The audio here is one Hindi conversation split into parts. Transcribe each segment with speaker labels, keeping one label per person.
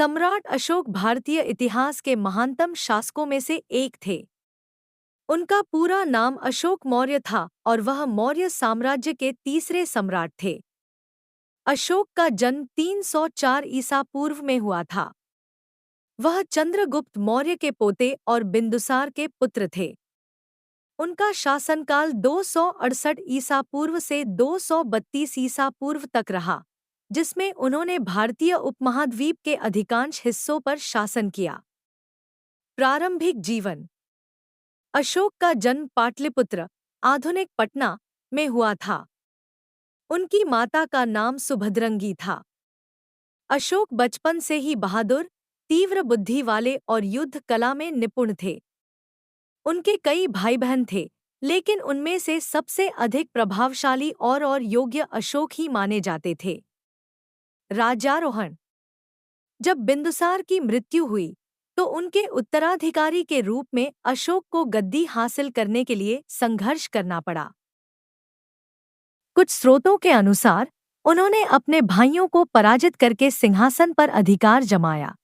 Speaker 1: सम्राट अशोक भारतीय इतिहास के महानतम शासकों में से एक थे। उनका पूरा नाम अशोक मौर्य था और वह मौर्य साम्राज्य के तीसरे सम्राट थे। अशोक का जन्म 304 ईसा पूर्व में हुआ था। वह चंद्रगुप्त मौर्य के पोते और बिंदुसार के पुत्र थे। उनका शासनकाल 268 ईसा पूर्व से 232 ईसा पूर्व तक रहा, जिसमें उन्होंने भारतीय उपमहाद्वीप के अधिकांश हिस्सों पर शासन किया। प्रारंभिक जीवन। अशोक का जन्म पाटलिपुत्र, आधुनिक पटना, में हुआ था। उनकी माता का नाम सुभद्रंगी था। अशोक बचपन से ही बहादुर, तीव्र बुद्धि वाले और युद्ध कला में निपुण थे। उनके कई भाई बहन थे, लेकिन उनमें से सबसे अधिक प्रभावशाली और योग्य अशोक ही माने जाते थे। राज्यारोहण। जब बिंदुसार की मृत्यु हुई तो उनके उत्तराधिकारी के रूप में अशोक को गद्दी हासिल करने के लिए संघर्ष करना पड़ा। कुछ स्रोतों के अनुसार उन्होंने अपने भाइयों को पराजित करके सिंहासन पर अधिकार जमाया।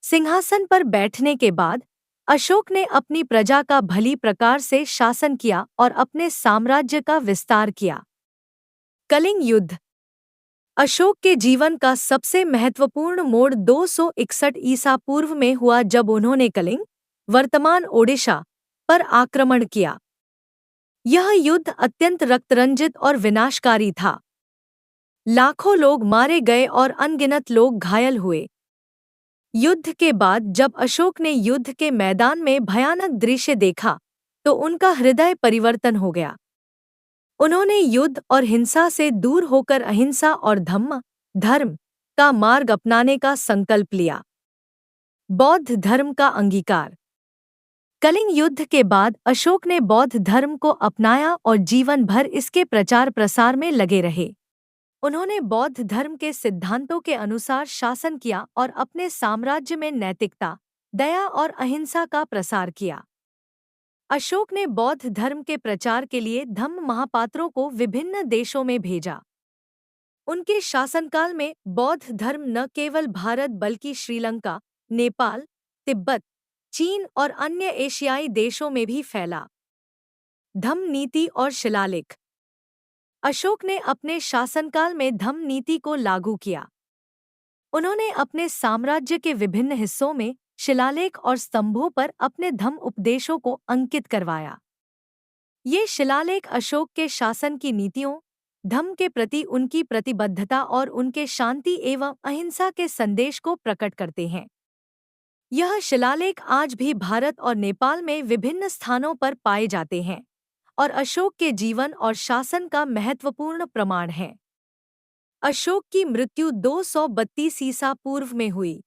Speaker 1: सिंहासन पर बैठने के बाद अशोक ने अपनी प्रजा का भली प्रकार से शासन किया और अपने साम्राज्य का विस्तार किया। कलिंग युद्ध। अशोक के जीवन का सबसे महत्वपूर्ण मोड़ 261 ईसा पूर्व में हुआ, जब उन्होंने कलिंग, वर्तमान ओडिशा, पर आक्रमण किया। यह युद्ध अत्यंत रक्तरंजित और विनाशकारी था। लाखों लोग मारे गए और अनगिनत लोग घायल हुए। युद्ध के बाद जब अशोक ने युद्ध के मैदान में भयानक दृश्य देखा तो उनका हृदय परिवर्तन हो गया। उन्होंने युद्ध और हिंसा से दूर होकर अहिंसा और धर्म का मार्ग अपनाने का संकल्प लिया। बौद्ध धर्म का अंगीकार। कलिंग युद्ध के बाद अशोक ने बौद्ध धर्म को अपनाया और जीवन भर इसके प्रचार प्रसार में लगे रहे। उन्होंने बौद्ध धर्म के सिद्धांतों के अनुसार शासन किया और अपने साम्राज्य में नैतिकता, दया और अहिंसा का प्रसार किया। अशोक ने बौद्ध धर्म के प्रचार के लिए धम्म महापात्रों को विभिन्न देशों में भेजा। उनके शासनकाल में बौद्ध धर्म न केवल भारत बल्कि श्रीलंका, नेपाल, तिब्बत, चीन और अन्य एशियाई देशों में भी फैला। धम्म नीति और शिलालेख। अशोक ने अपने शासनकाल में धम्म नीति को लागू किया। उन्होंने अपने साम्राज्य के विभिन्न हिस्सों में शिलालेख और स्तंभों पर अपने धम्म उपदेशों को अंकित करवाया। ये शिलालेख अशोक के शासन की नीतियों, धम्म के प्रति उनकी प्रतिबद्धता और उनके शांति एवं अहिंसा के संदेश को प्रकट करते हैं। यह शिलालेख आज भी भारत और नेपाल में विभिन्न स्थानों पर पाए जाते हैं और अशोक के जीवन और शासन का महत्वपूर्ण प्रमाण है। अशोक की मृत्यु 232 ईसा पूर्व में हुई।